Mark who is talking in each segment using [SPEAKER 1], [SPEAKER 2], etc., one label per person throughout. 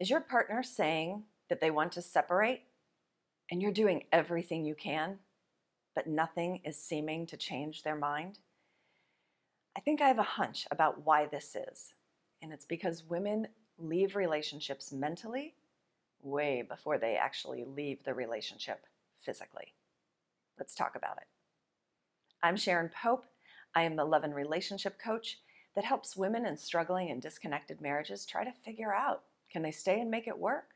[SPEAKER 1] Is your partner saying that they want to separate and you're doing everything you can, but nothing is seeming to change their mind? I think I have a hunch about why this is, and it's because women leave relationships mentally way before they actually leave the relationship physically. Let's talk about it. I'm Sharon Pope. I am the love and relationship coach that helps women in struggling and disconnected marriages try to figure out, can they stay and make it work?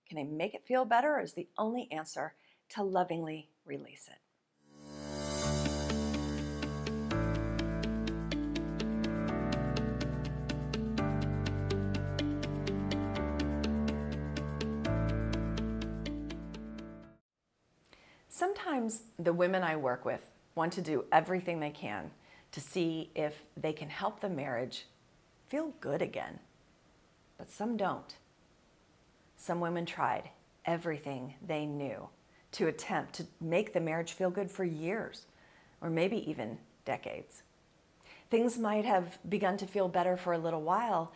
[SPEAKER 1] Can they make it feel better, or is the only answer to lovingly release it? Sometimes the women I work with want to do everything they can to see if they can help the marriage feel good again, but some don't. Some women tried everything they knew to attempt to make the marriage feel good for years, or maybe even decades. Things might have begun to feel better for a little while,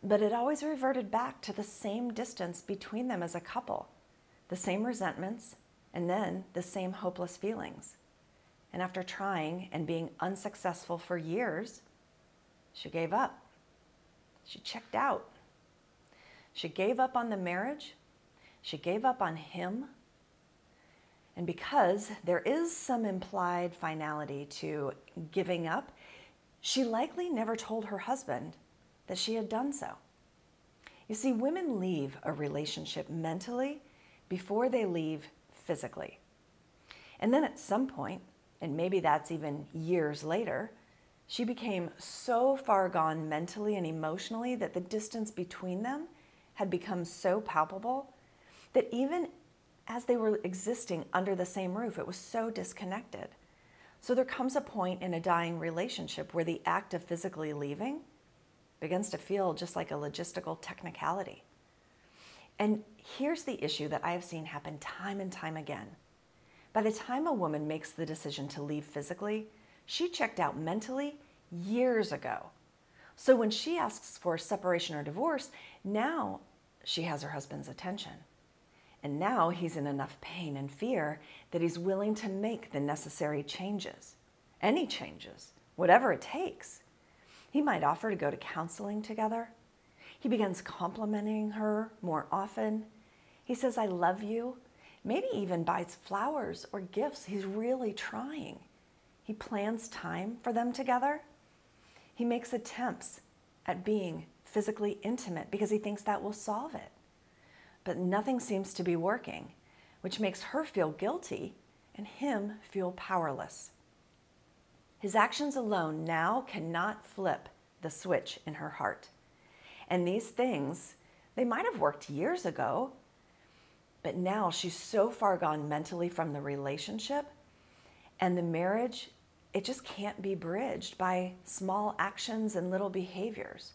[SPEAKER 1] but it always reverted back to the same distance between them as a couple, the same resentments, and then the same hopeless feelings. And after trying and being unsuccessful for years, she gave up. She checked out. She gave up on the marriage. She gave up on him. And because there is some implied finality to giving up, she likely never told her husband that she had done so. You see, women leave a relationship mentally before they leave physically. And then at some point, and maybe that's even years later, she became so far gone mentally and emotionally that the distance between them had become so palpable that even as they were existing under the same roof, it was so disconnected. So there comes a point in a dying relationship where the act of physically leaving begins to feel just like a logistical technicality. And here's the issue that I have seen happen time and time again. By the time a woman makes the decision to leave physically, she checked out mentally years ago. So when she asks for separation or divorce, now she has her husband's attention. And now he's in enough pain and fear that he's willing to make the necessary changes. Any changes, whatever it takes. He might offer to go to counseling together. He begins complimenting her more often. He says, "I love you." Maybe even buys flowers or gifts. He's really trying. He plans time for them together. He makes attempts at being physically intimate because he thinks that will solve it. But nothing seems to be working, which makes her feel guilty and him feel powerless. His actions alone now cannot flip the switch in her heart. And these things, they might have worked years ago, but now she's so far gone mentally from the relationship, and the marriage, it just can't be bridged by small actions and little behaviors.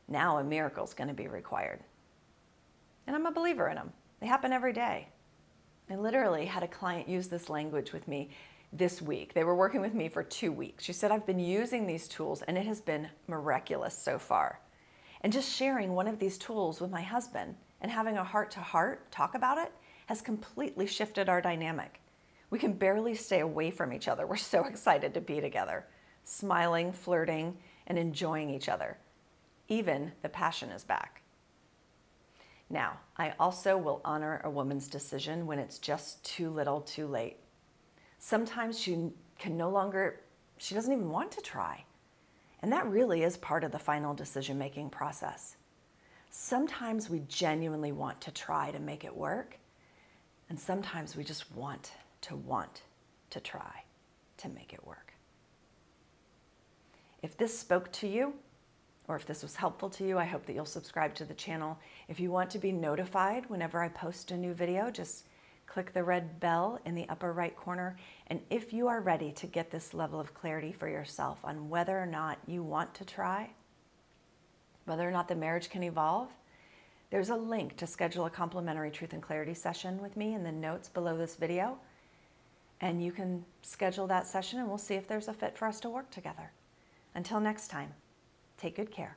[SPEAKER 1] Now a miracle's going to be required. And I'm a believer in them. They happen every day. I literally had a client use this language with me this week. They were working with me for 2 weeks. She said, "I've been using these tools and it has been miraculous so far." And just sharing one of these tools with my husband and having a heart-to-heart talk about it has completely shifted our dynamic. We can barely stay away from each other. We're so excited to be together, smiling, flirting, and enjoying each other. Even the passion is back. Now, I also will honor a woman's decision when it's just too little too late. Sometimes she doesn't even want to try. And that really is part of the final decision-making process. Sometimes we genuinely want to try to make it work, and sometimes we just want to try to make it work. If this spoke to you, or if this was helpful to you, I hope that you'll subscribe to the channel. If you want to be notified whenever I post a new video, just click the red bell in the upper right corner. And if you are ready to get this level of clarity for yourself on whether or not you want to try, whether or not the marriage can evolve, there's a link to schedule a complimentary truth and clarity session with me in the notes below this video. And you can schedule that session and we'll see if there's a fit for us to work together. Until next time, take good care.